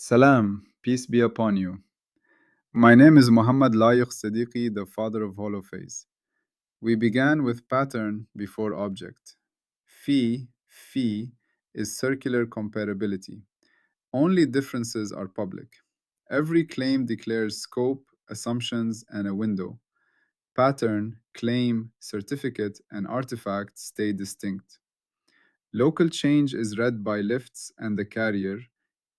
Salam, peace be upon you. My name is Muhammad Layiq Siddiqui, the father of holophase. We began with pattern before object. Phi is circular comparability. Only differences are public. Every claim declares scope, assumptions, and a window. Pattern, claim, certificate, and artifact stay distinct. Local change is read by lifts and the carrier.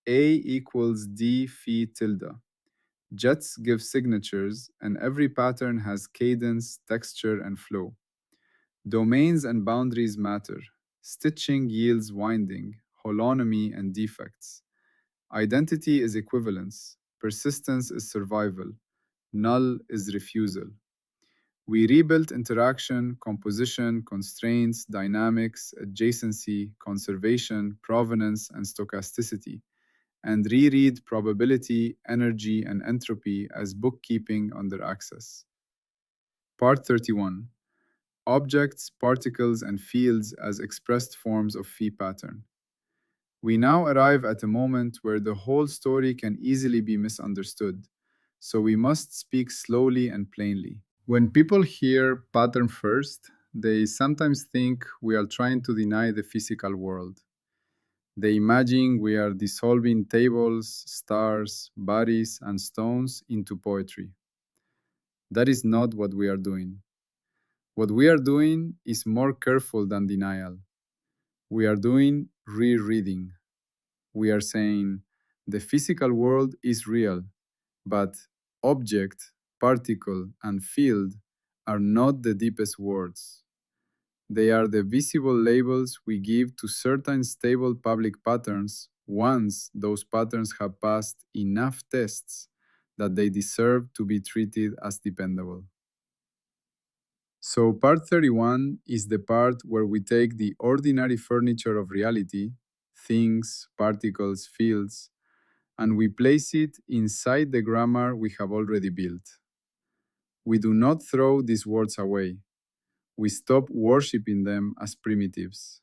A equals D phi tilde. Jets give signatures, and every pattern has cadence, texture, and flow. Domains and boundaries matter. Stitching yields winding, holonomy, and defects. Identity is equivalence. Persistence is survival. Null is refusal. We rebuilt interaction, composition, constraints, dynamics, adjacency, conservation, provenance, and stochasticity, and reread probability, energy, and entropy as bookkeeping under access. Part 31. Objects, particles, and fields as expressed forms of Phi pattern. We now arrive at a moment where the whole story can easily be misunderstood, so we must speak slowly and plainly. When people hear pattern first, they sometimes think we are trying to deny the physical world. They imagine we are dissolving tables, stars, bodies, and stones into poetry. That is not what we are doing. What we are doing is more careful than denial. We are doing rereading. We are saying the physical world is real, but object, particle, and field are not the deepest words. They are the visible labels we give to certain stable public patterns once those patterns have passed enough tests that they deserve to be treated as dependable. So, part 31 is the part where we take the ordinary furniture of reality, things, particles, fields, and we place it inside the grammar we have already built. We do not throw these words away. We stop worshiping them as primitives.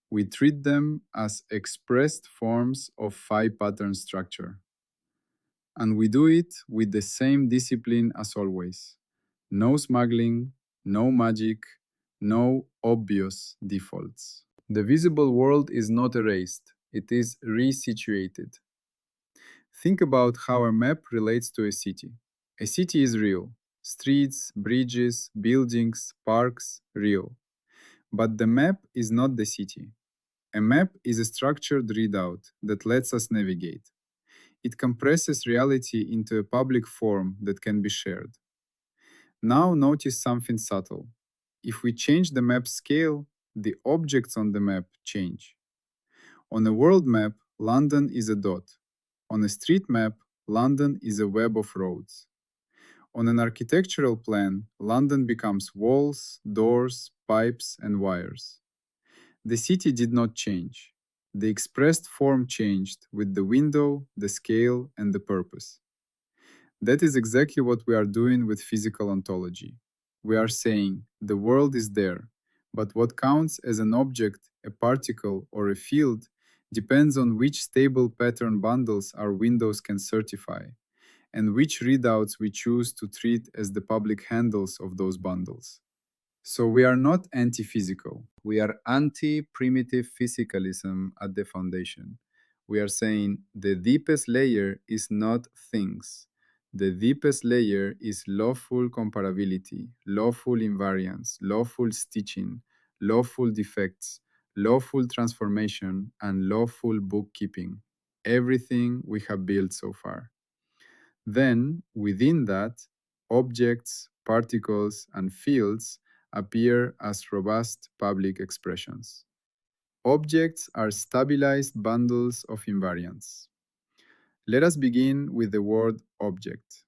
We treat them as expressed forms of Phi pattern structure. And we do it with the same discipline as always. No smuggling, no magic, no obvious defaults. The visible world is not erased, it is resituated. Think about how a map relates to a city. A city is real. Streets, bridges, buildings, parks, real. But the map is not the city. A map is a structured readout that lets us navigate. It compresses reality into a public form that can be shared. Now notice something subtle. If we change the map scale, the objects on the map change. On a world map, London is a dot. On a street map, London is a web of roads. On an architectural plan, London becomes walls, doors, pipes, and wires. The city did not change. The expressed form changed with the window, the scale, and the purpose. That is exactly what we are doing with physical ontology. We are saying the world is there, but what counts as an object, a particle, or a field depends on which stable pattern bundles our windows can certify, and which readouts we choose to treat as the public handles of those bundles. So we are not anti-physical. We are anti-primitive physicalism at the foundation. We are saying the deepest layer is not things. The deepest layer is lawful comparability, lawful invariance, lawful stitching, lawful defects, lawful transformation, and lawful bookkeeping. Everything we have built so far. Then, within that, objects, particles, and fields appear as robust public expressions. Objects are stabilized bundles of invariants. Let us begin with the word object.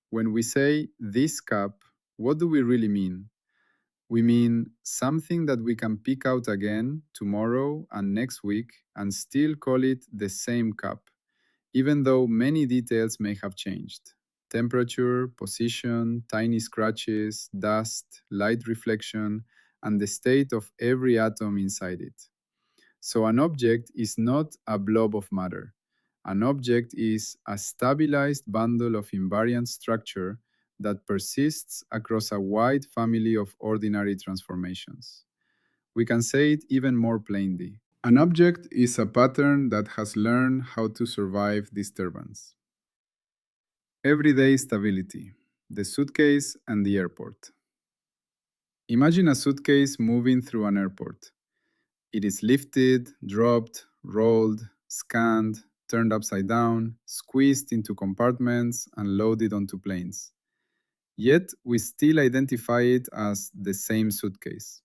When we say this cup, what do we really mean? We mean something that we can pick out again tomorrow and next week and still call it the same cup, even though many details may have changed. Temperature, position, tiny scratches, dust, light reflection, and the state of every atom inside it. So an object is not a blob of matter. An object is a stabilized bundle of invariant structure that persists across a wide family of ordinary transformations. We can say it even more plainly. An object is a pattern that has learned how to survive disturbance. Everyday stability, the suitcase and the airport. Imagine a suitcase moving through an airport. It is lifted, dropped, rolled, scanned, turned upside down, squeezed into compartments, and loaded onto planes. Yet, we still identify it as the same suitcase.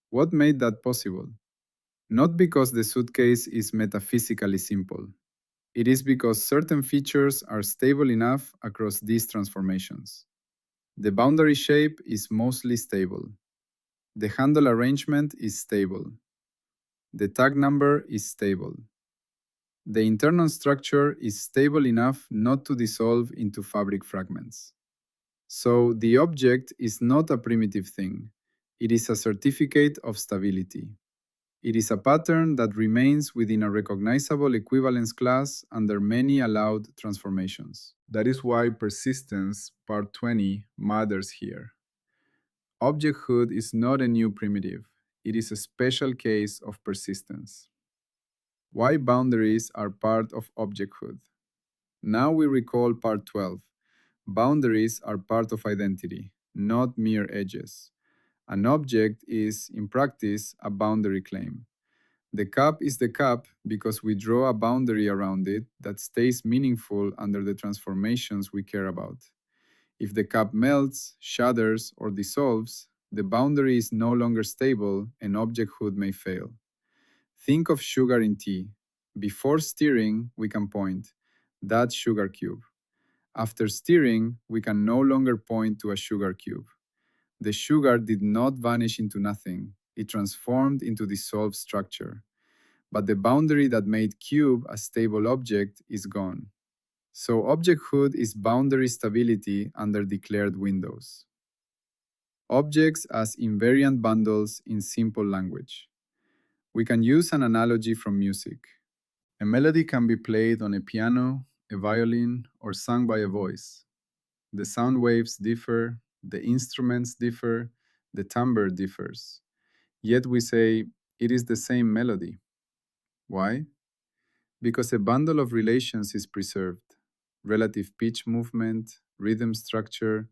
What made that possible? Not because the suitcase is metaphysically simple. It is because certain features are stable enough across these transformations. The boundary shape is mostly stable. The handle arrangement is stable. The tag number is stable. The internal structure is stable enough not to dissolve into fabric fragments. So the object is not a primitive thing. It is a certificate of stability. It is a pattern that remains within a recognizable equivalence class under many allowed transformations. That is why persistence, part 20, matters here. Objecthood is not a new primitive. It is a special case of persistence. Why boundaries are part of objecthood. Now we recall part 12. Boundaries are part of identity, not mere edges. An object is, in practice, a boundary claim. The cup is the cup because we draw a boundary around it that stays meaningful under the transformations we care about. If the cup melts, shatters, or dissolves, the boundary is no longer stable and objecthood may fail. Think of sugar in tea. Before stirring, we can point. That's sugar cube. After stirring, we can no longer point to a sugar cube. The sugar did not vanish into nothing. It transformed into dissolved structure. But the boundary that made cube a stable object is gone. So objecthood is boundary stability under declared windows. Objects as invariant bundles in simple language. We can use an analogy from music. A melody can be played on a piano, a violin, or sung by a voice. The sound waves differ, the instruments differ, the timbre differs. Yet we say it is the same melody. Why? Because a bundle of relations is preserved: relative pitch movement, rhythm structure,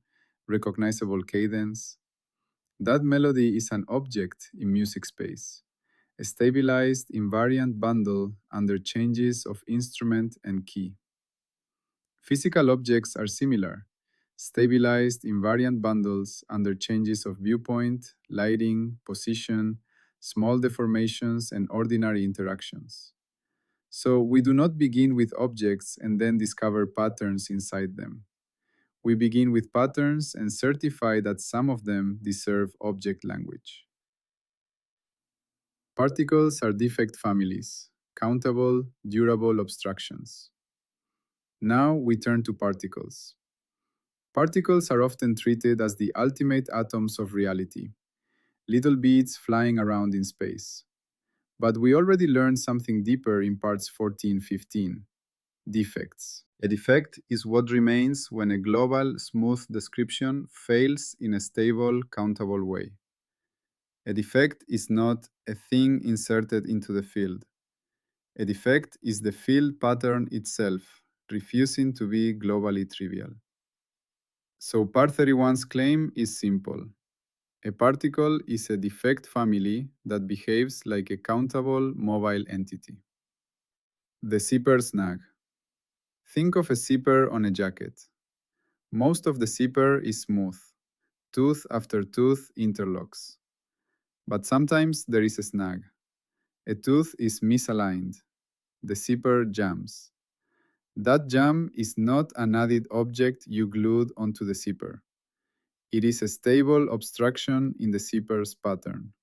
recognizable cadence. That melody is an object in music space, a stabilized invariant bundle under changes of instrument and key. Physical objects are similar, stabilized invariant bundles under changes of viewpoint, lighting, position, small deformations, and ordinary interactions. So we do not begin with objects and then discover patterns inside them. We begin with patterns and certify that some of them deserve object language. Particles are defect families, countable, durable abstractions. Now we turn to particles. Particles are often treated as the ultimate atoms of reality, little beads flying around in space. But we already learned something deeper in parts 14-15, defects. A defect is what remains when a global, smooth description fails in a stable, countable way. A defect is not a thing inserted into the field. A defect is the field pattern itself, refusing to be globally trivial. So part 31's claim is simple. A particle is a defect family that behaves like a countable mobile entity. The zipper snag. Think of a zipper on a jacket. Most of the zipper is smooth. Tooth after tooth interlocks. But sometimes there is a snag. A tooth is misaligned. The zipper jams. That jam is not an added object you glued onto the zipper. It is a stable obstruction in the zipper's pattern.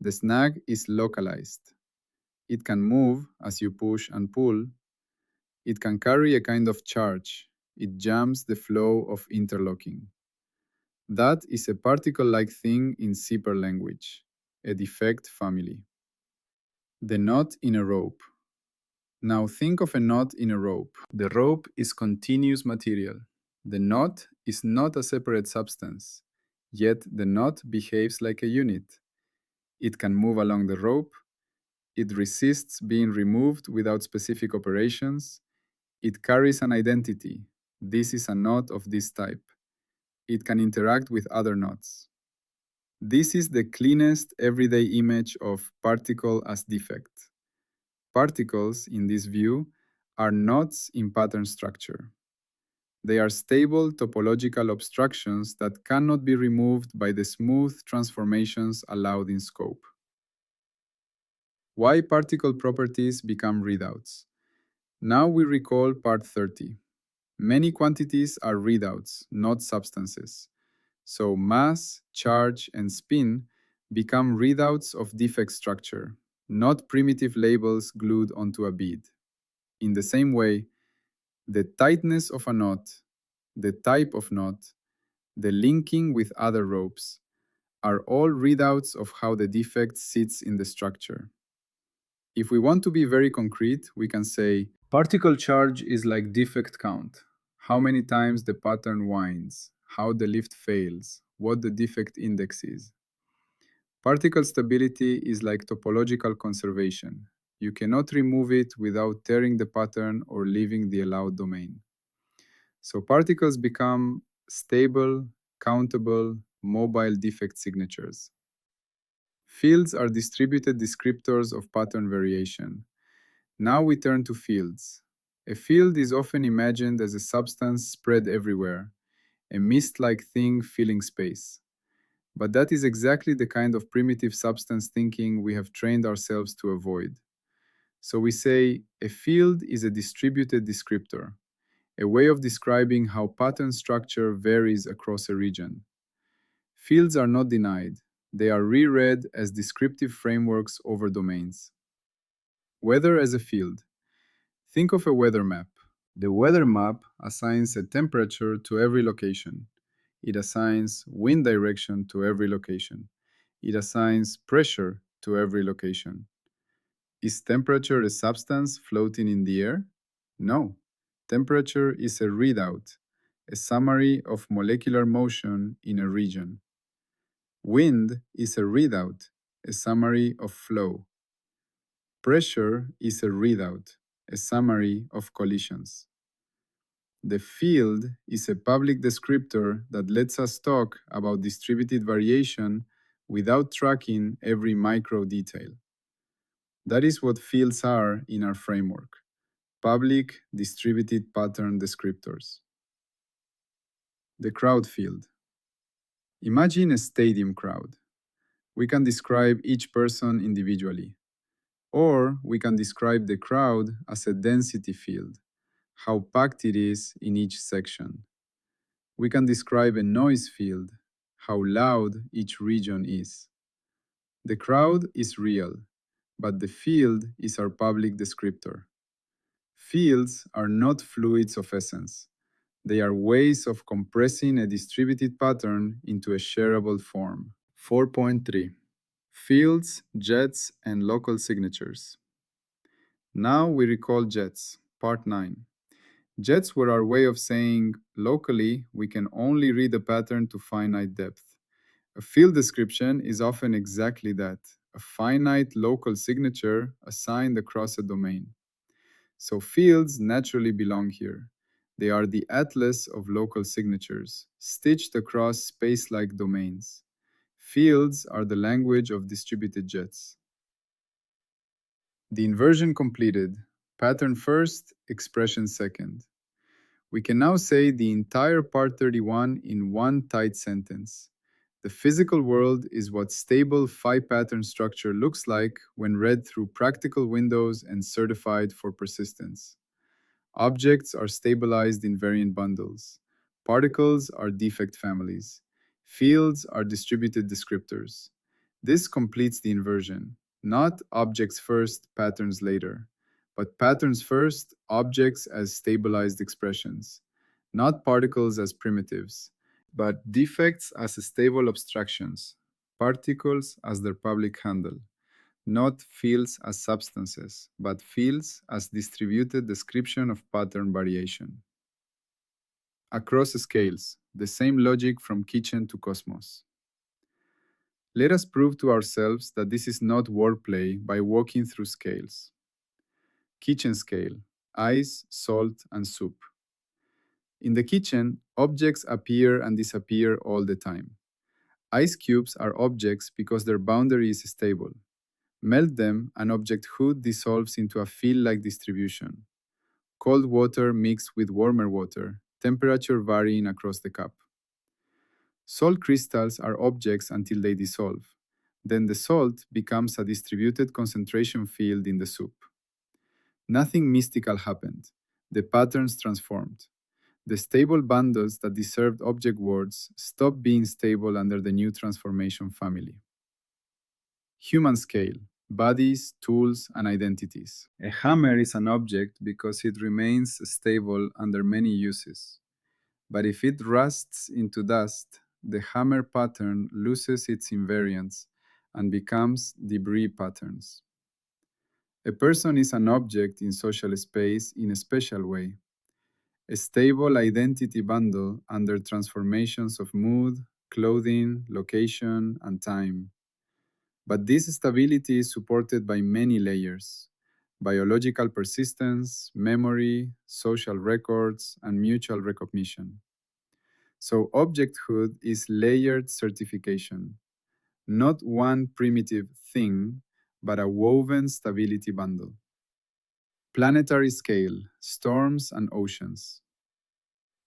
The snag is localized. It can move as you push and pull. It can carry a kind of charge. It jams the flow of interlocking. That is a particle-like thing in zipper language, a defect family. The knot in a rope. Now think of a knot in a rope. The rope is continuous material. The knot is not a separate substance, yet the knot behaves like a unit. It can move along the rope. It resists being removed without specific operations. It carries an identity. This is a knot of this type. It can interact with other knots. This is the cleanest everyday image of particle as defect. Particles, in this view, are knots in pattern structure. They are stable topological obstructions that cannot be removed by the smooth transformations allowed in scope. Why particle properties become readouts? Now we recall part 30. Many quantities are readouts, not substances. So mass, charge, and spin become readouts of defect structure, not primitive labels glued onto a bead. In the same way, the tightness of a knot, the type of knot, the linking with other ropes are all readouts of how the defect sits in the structure. If we want to be very concrete, we can say particle charge is like defect count. How many times the pattern winds, how the lift fails, what the defect index is. Particle stability is like topological conservation. You cannot remove it without tearing the pattern or leaving the allowed domain. So particles become stable, countable, mobile defect signatures. Fields are distributed descriptors of pattern variation. Now we turn to fields. A field is often imagined as a substance spread everywhere, a mist-like thing filling space. But that is exactly the kind of primitive substance thinking we have trained ourselves to avoid. So we say a field is a distributed descriptor, a way of describing how pattern structure varies across a region. Fields are not denied. They are reread as descriptive frameworks over domains. Weather as a field. Think of a weather map. The weather map assigns a temperature to every location. It assigns wind direction to every location. It assigns pressure to every location. Is temperature a substance floating in the air? No. Temperature is a readout, a summary of molecular motion in a region. Wind is a readout, a summary of flow. Pressure is a readout, a summary of collisions. The field is a public descriptor that lets us talk about distributed variation without tracking every micro detail. That is what fields are in our framework: public distributed pattern descriptors. The crowd field. Imagine a stadium crowd. We can describe each person individually, or we can describe the crowd as a density field, how packed it is in each section. We can describe a noise field, how loud each region is. The crowd is real, but the field is our public descriptor. Fields are not fluids of essence. They are ways of compressing a distributed pattern into a shareable form. 4.3. Fields, jets, and local signatures. Now we recall jets, part 9. Jets were our way of saying, locally, we can only read a pattern to finite depth. A field description is often exactly that, a finite local signature assigned across a domain. So fields naturally belong here. They are the atlas of local signatures, stitched across space-like domains. Fields are the language of distributed jets. The inversion completed. Pattern first, expression second. We can now say the entire part 31 in one tight sentence. The physical world is what stable Phi pattern structure looks like when read through practical windows and certified for persistence. Objects are stabilized invariant bundles. Particles are defect families. Fields are distributed descriptors. This completes the inversion. Not objects first, patterns later, but patterns first, objects as stabilized expressions. Not particles as primitives, but defects as stable abstractions, particles as their public handle. not fields as substances, but fields as distributed description of pattern variation. Across scales, the same logic from kitchen to cosmos. Let us prove to ourselves that this is not wordplay by walking through scales. Kitchen scale: ice, salt, and soup. In the kitchen, objects appear and disappear all the time. Ice cubes are objects because their boundary is stable. Melt them, and objecthood dissolves into a field-like distribution. Cold water mixed with warmer water, temperature varying across the cup. Salt crystals are objects until they dissolve. Then the salt becomes a distributed concentration field in the soup. Nothing mystical happened. The patterns transformed. The stable bundles that deserved object words stopped being stable under the new transformation family. Human scale: bodies, tools, and identities. A hammer is an object because it remains stable under many uses. But if it rusts into dust, the hammer pattern loses its invariance and becomes debris patterns. A person is an object in social space in a special way. A stable identity bundle under transformations of mood, clothing, location, and time. But this stability is supported by many layers: biological persistence, memory, social records, and mutual recognition. So objecthood is layered certification, not one primitive thing, but a woven stability bundle. Planetary scale: storms and oceans.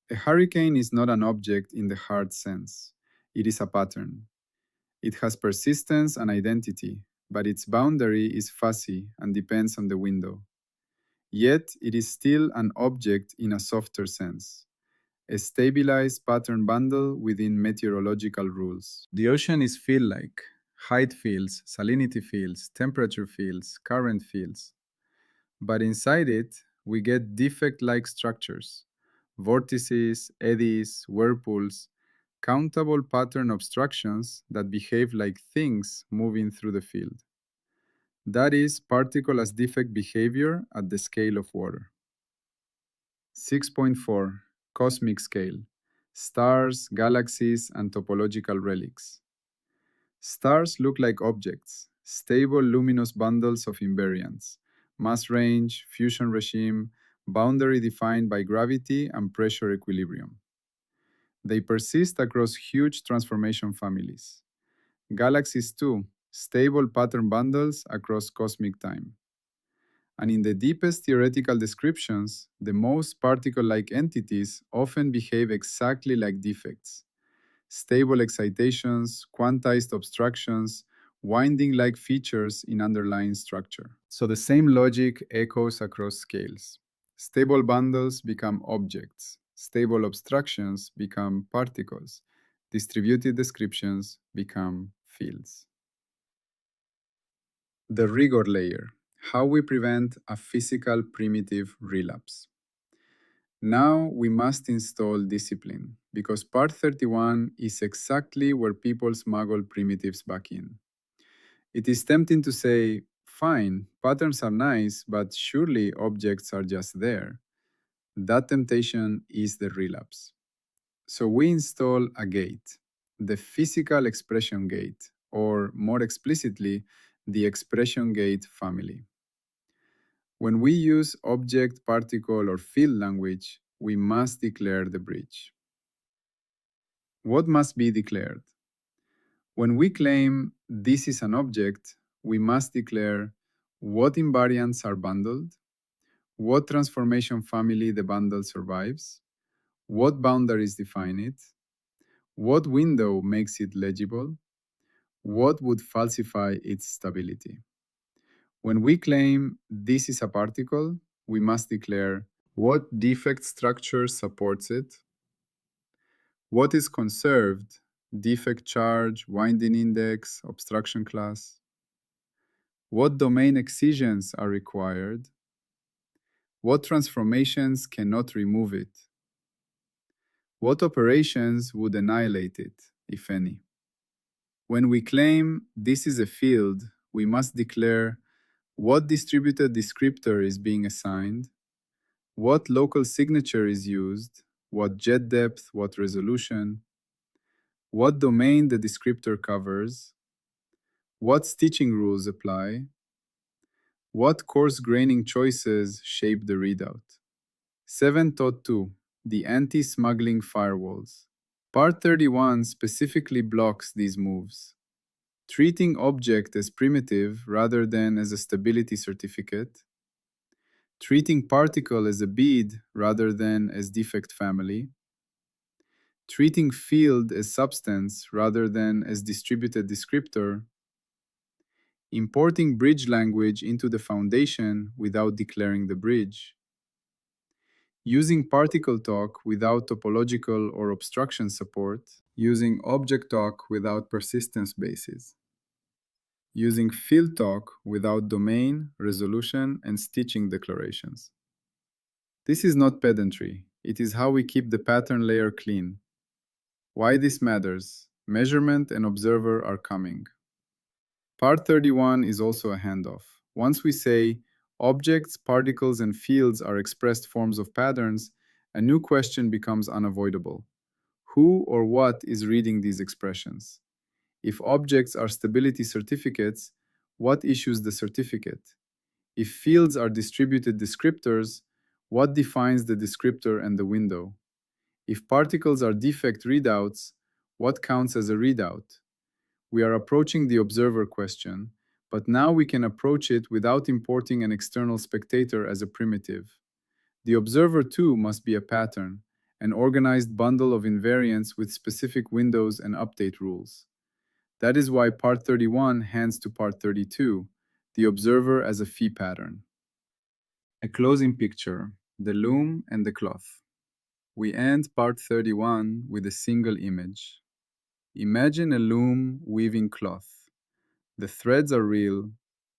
A hurricane is not an object in the hard sense. It is a pattern. It has persistence and identity, but its boundary is fuzzy and depends on the window. Yet it is still an object in a softer sense, a stabilized pattern bundle within meteorological rules. The ocean is field-like: height fields, salinity fields, temperature fields, current fields. But inside it, we get defect-like structures: vortices, eddies, whirlpools, countable pattern obstructions that behave like things moving through the field. That is particle as defect behavior at the scale of water. 6.4. Cosmic scale: stars, galaxies, and topological relics. Stars look like objects, stable luminous bundles of invariants, mass range, fusion regime, boundary defined by gravity and pressure equilibrium. They persist across huge transformation families. Galaxies too, stable pattern bundles across cosmic time. And in the deepest theoretical descriptions, the most particle-like entities often behave exactly like defects: stable excitations, quantized obstructions, winding-like features in underlying structure. So the same logic echoes across scales. Stable bundles become objects. Stable obstructions become particles. Distributed descriptions become fields. The rigor layer: how we prevent a physical primitive relapse. Now we must install discipline, because part 31 is exactly where people smuggle primitives back in. It is tempting to say, fine, patterns are nice, but surely objects are just there. That temptation is the relapse. So we install a gate, the physical expression gate, or more explicitly, the expression gate family. When we use object, particle, or field language, we must declare the bridge. What must be declared? When we claim this is an object, we must declare what invariants are bundled, what transformation family the bundle survives, what boundaries define it, what window makes it legible, what would falsify its stability. When we claim this is a particle, we must declare what defect structure supports it, what is conserved, defect charge, winding index, obstruction class, what domain excisions are required, what transformations cannot remove it, what operations would annihilate it, if any. When we claim this is a field, we must declare what distributed descriptor is being assigned, what local signature is used, what jet depth, what resolution, what domain the descriptor covers, what stitching rules apply, what coarse graining choices shape the readout. 7.2 The Anti-Smuggling Firewalls. Part 31 specifically blocks these moves. Treating object as primitive rather than as a stability certificate, treating particle as a bead rather than as defect family, treating field as substance rather than as distributed descriptor, importing bridge language into the foundation without declaring the bridge, using particle talk without topological or obstruction support, using object talk without persistence bases, using field talk without domain, resolution, and stitching declarations. This is not pedantry, it is how we keep the pattern layer clean. Why this matters? Measurement and observer are coming. Part 31 is also a handoff. Once we say objects, particles, and fields are expressed forms of patterns, a new question becomes unavoidable. Who or what is reading these expressions? If objects are stability certificates, what issues the certificate? If fields are distributed descriptors, what defines the descriptor and the window? If particles are defect readouts, what counts as a readout? We are approaching the observer question, but now we can approach it without importing an external spectator as a primitive. The observer too must be a pattern, an organized bundle of invariants with specific windows and update rules. That is why Part 31 hands to Part 32, the observer as a Phi pattern. A closing picture, the loom and the cloth. We end Part 31 with a single image. Imagine a loom weaving cloth. The threads are real,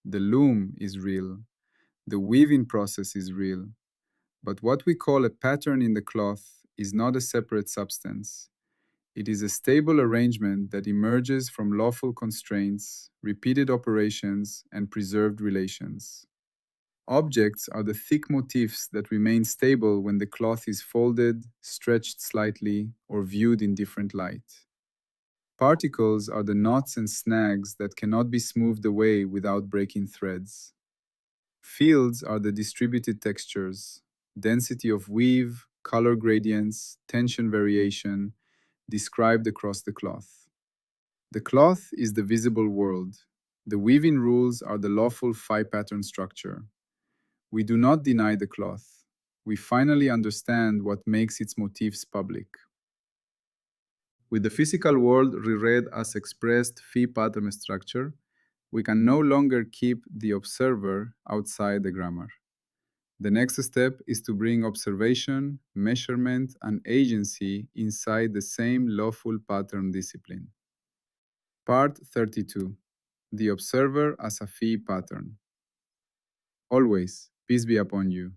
the loom is real, the weaving process is real. But what we call a pattern in the cloth is not a separate substance. It is a stable arrangement that emerges from lawful constraints, repeated operations, and preserved relations. Objects are the thick motifs that remain stable when the cloth is folded, stretched slightly, or viewed in different light. Particles are the knots and snags that cannot be smoothed away without breaking threads. Fields are the distributed textures, density of weave, color gradients, tension variation, described across the cloth. The cloth is the visible world. The weaving rules are the lawful Phi pattern structure. We do not deny the cloth. We finally understand what makes its motifs public. With the physical world reread as expressed Phi pattern structure, we can no longer keep the observer outside the grammar. The next step is to bring observation, measurement, and agency inside the same lawful pattern discipline. Part 32. The observer as a Phi pattern. Always, peace be upon you.